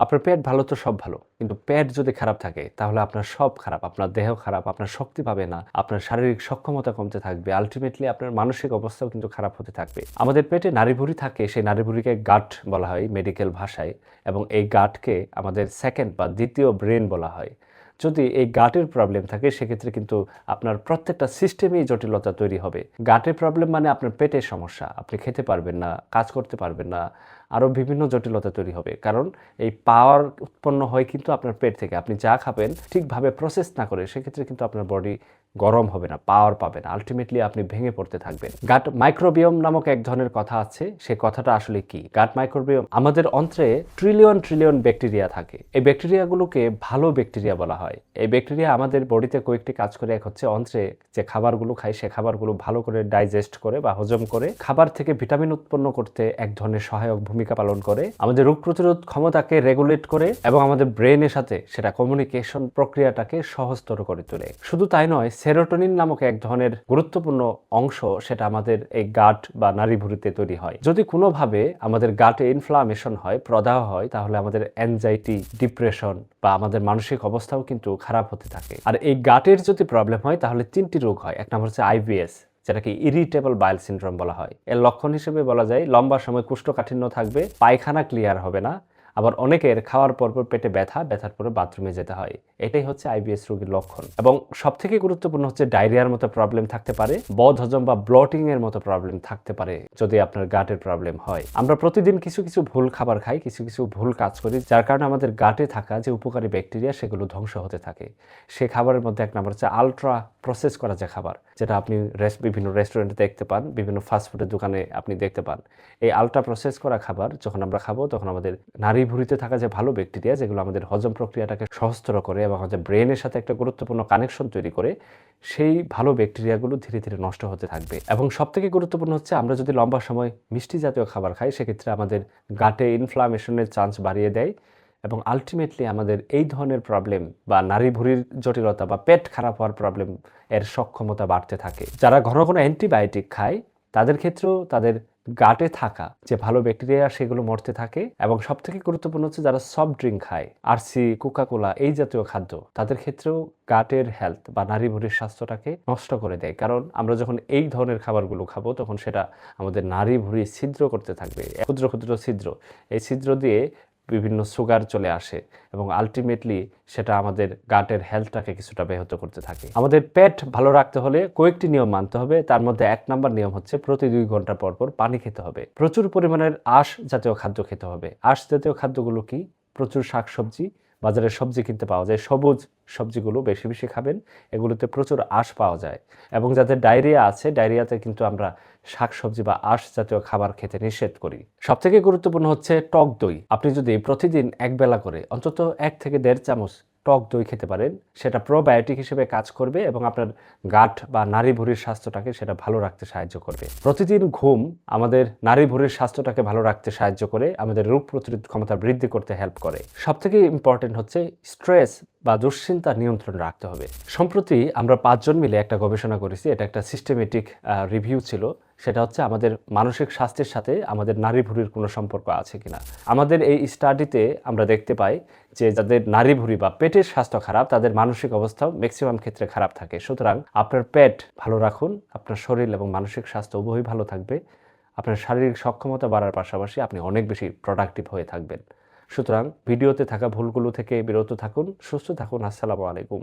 আপনার পেট ভালো তো সব ভালো। কিন্তু পেট যদি খারাপ থাকে তাহলে আপনার সব খারাপ। আপনার দেহ খারাপ, আপনার শক্তি পাবে না, আপনার শারীরিক সক্ষমতা কমতে থাকবে। আল্টিমেটলি আপনার মানসিক অবস্থাও কিন্তু খারাপ হতে থাকবে। আমাদের পেটে নাড়িভুঁড়ি থাকে, সেই নাড়িভুঁড়িকে গাট বলা হয় মেডিকেল ভাষায় এবং এই গাটকে আমাদের সেকেন্ড বা দ্বিতীয় ব্রেন বলা হয়। যদি এই গাটের প্রবলেম থাকে সেক্ষেত্রে কিন্তু আপনার প্রত্যেকটা সিস্টেমেই জটিলতা তৈরি হবে। গাটের প্রবলেম মানে আপনার পেটের সমস্যা। আপনি খেতে পারবেন না, কাজ করতে পারবেন না, আরও বিভিন্ন জটিলতা তৈরি হবে। কারণ এই পাওয়ার উৎপন্ন হয় কিন্তু আপনার পেট থেকে। আপনি যা খাবেন ঠিকভাবে প্রসেস না করে সেক্ষেত্রে কিন্তু আপনার বডি গরম হবে না, পাওয়ার পাবে না, আলটিমেটলি আপনি ভেঙে পড়তে থাকবেন। গাট মাইক্রোবিয়ম নামক এক ধরনের কথা আছে, সে কথাটা আসলে কি? গাট মাইক্রোবিয়ম, আমাদের অন্ত্রে ট্রিলিয়ন ট্রিলিয়ন ব্যাকটেরিয়া থাকে। এই ব্যাকটেরিয়াগুলোকে ভালো ব্যাকটেরিয়া বলা হয়। এই ব্যাকটেরিয়া আমাদের বডিতে কয়েকটি কাজ করে। এক হচ্ছে অন্ত্রে যে খাবারগুলো খাই সে খাবারগুলো ভালো করে ডাইজেস্ট করে বা হজম করে খাবার থেকে ভিটামিন উৎপন্ন করতে এক ধরনের সহায়ক ভূমিকা পালন করে, আমাদের রোগ প্রতিরোধ ক্ষমতাকে রেগুলেট করে এবং আমাদের ব্রেনের সাথে সেটা কমিউনিকেশন প্রক্রিয়াটাকে সহজতর করে তোলে। শুধু তাই নয়, সেরোটোনিন নামক এক ধরনের গুরুত্বপূর্ণ অংশ সেটা আমাদের এই গাট বা নাড়িভুঁড়িতে তৈরি হয়। যদি কোনোভাবে আমাদের গাটে ইনফ্লামেশন হয়, প্রদাহ হয়, তাহলে আমাদের অ্যাংজাইটি, ডিপ্রেশন বা আমাদের মানসিক অবস্থাও কিন্তু খারাপ হতে থাকে। আর এই গাটের যদি প্রবলেম হয় তাহলে 3টি রোগ হয়। এক নম্বর হচ্ছে আইবিএস, যেটাকে ইরিটেবল বাইল সিনড্রোম বলা হয়। এর লক্ষণ হিসেবে বলা যায় লম্বা সময় কোষ্ঠকাঠিন্য থাকবে, পায়খানা ক্লিয়ার হবে না, আবার অনেকের খাওয়ার পরপর পেটে ব্যথা, ব্যথার পরে বাথরুমে যেতে হয়। এটাই হচ্ছে আইবিএস রোগীর লক্ষণ। এবং সবথেকে গুরুত্বপূর্ণ হচ্ছে ডায়রিয়ার মতো প্রবলেম থাকতে পারে, বদহজম বা ব্লটিং এর মতো প্রবলেম থাকতে পারে যদি আপনার গাটের প্রবলেম হয়। আমরা প্রতিদিন কিছু কিছু ভুল খাবার খাই, কিছু কিছু ভুল কাজ করি, যার কারণে আমাদের গাটে থাকা যে উপকারী ব্যাকটেরিয়া সেগুলো ধ্বংস হতে থাকে। সে খাবারের মধ্যে এক নম্বর হচ্ছে আলট্রা প্রসেস করা যে খাবার, যেটা আপনি বিভিন্ন রেস্টুরেন্টে দেখতে পান, বিভিন্ন ফাস্টফুডের দোকানে আপনি দেখতে পান। এই আলট্রা প্রসেস করা খাবার যখন আমরা খাবো তখন আমাদের নাড়িভুঁড়িতে থাকা যে ভালো ব্যাকটেরিয়া, যেগুলো আমাদের হজম প্রক্রিয়াটাকে সহজতর করে এবং আমাদের ব্রেনের সাথে একটা গুরুত্বপূর্ণ কানেকশন তৈরি করে, সেই ভালো ব্যাকটেরিয়াগুলো ধীরে ধীরে নষ্ট হতে থাকবে। এবং সবথেকে গুরুত্বপূর্ণ হচ্ছে আমরা যদি লম্বা সময় মিষ্টি জাতীয় খাবার খাই সেক্ষেত্রে আমাদের গাটে ইনফ্লামেশনের চান্স বাড়িয়ে দেয় এবং আলটিমেটলি আমাদের এই ধরনের প্রবলেম বা নাড়িভুঁড়ির জটিলতা বা পেট খারাপ হওয়ার প্রবলেম এর সক্ষমতা বাড়তে থাকে। যারা ঘন ঘন অ্যান্টিবায়োটিক খায় তাদের ক্ষেত্রেও তাদের গাটে থাকা যে ভালো ব্যাকটেরিয়া সেগুলো মরতে থাকে। এবং সবথেকে গুরুত্বপূর্ণ হচ্ছে যারা সফট ড্রিঙ্ক খায়, আরসি, কোকাকোলা এই জাতীয় খাদ্য, তাদের ক্ষেত্রেও গাটের হেলথ বা নাড়িভুঁড়ির স্বাস্থ্যটাকে নষ্ট করে দেয়। কারণ আমরা যখন এই ধরনের খাবারগুলো খাবো তখন সেটা আমাদের নাড়িভুঁড়ি ছিদ্র করতে থাকবে, ক্ষুদ্র ক্ষুদ্র ছিদ্র। এই ছিদ্র দিয়ে বিভিন্ন সুগার চলে আসে এবং আলটিমেটলি সেটা আমাদের গাটের হেলথটাকে কিছুটা ব্যাহত করতে থাকে। আমাদের পেট ভালো রাখতে হলে কয়েকটি নিয়ম মানতে হবে। তার মধ্যে 1 নম্বর নিয়ম হচ্ছে প্রতি 2 ঘন্টা পর পর পানি খেতে হবে। প্রচুর পরিমাণের আঁশ জাতীয় খাদ্য খেতে হবে। আঁশ জাতীয় খাদ্যগুলো কি? প্রচুর শাকসবজি, বাজারে সবজি কিনতে পাওয়া যায়, সবুজ সবজিগুলো বেশি বেশি খাবেন, এগুলোতে প্রচুর আঁশ পাওয়া যায়। এবং যাদের ডায়রিয়া আছে, ডায়রিয়াতে কিন্তু আমরা শাকসবজি বা আঁশ জাতীয় খাবার খেতে নিষেধ করি। সবথেকে গুরুত্বপূর্ণ হচ্ছে টক দই। আপনি যদি প্রতিদিন এক বেলা করে অন্তত 1 থেকে 1.5 চামচ টক দই খেতে পারেন, সেটা প্রোবায়োটিক হিসেবে কাজ করবে এবং আপনার গাট বা নাড়িভুঁড়ির স্বাস্থ্যটাকে সেটা ভালো রাখতে সাহায্য করবে। প্রতিদিন ঘুম আমাদের নাড়িভুঁড়ির স্বাস্থ্যটাকে ভালো রাখতে সাহায্য করে, আমাদের রোগ প্রতিরোধ ক্ষমতা বৃদ্ধি করতে হেল্প করে। সবথেকে ইম্পর্টেন্ট হচ্ছে স্ট্রেস বা দুশ্চিন্তা নিয়ন্ত্রণ রাখতে হবে। সম্প্রতি আমরা 5 জন মিলে একটা গবেষণা করেছি, এটা একটা সিস্টেমেটিক রিভিউ ছিল। সেটা হচ্ছে আমাদের মানসিক স্বাস্থ্যের সাথে আমাদের নাড়িভুঁড়ির কোনো সম্পর্ক আছে কিনা। আমাদের এই স্টাডিতে আমরা দেখতে পাই যে যাদের নাড়িভুঁড়ি বা পেটের স্বাস্থ্য খারাপ তাদের মানসিক অবস্থাও ম্যাক্সিমাম ক্ষেত্রে খারাপ থাকে। সুতরাং আপনার পেট ভালো রাখুন, আপনার শরীর এবং মানসিক স্বাস্থ্য উভয়ই ভালো থাকবে। আপনার শারীরিক সক্ষমতা বাড়ার পাশাপাশি আপনি অনেক বেশি প্রোডাক্টিভ হয়ে থাকবেন। সুতরাং ভিডিওতে থাকা ভুলগুলো থেকে বিরত থাকুন, সুস্থ থাকুন। আসসালামু আলাইকুম।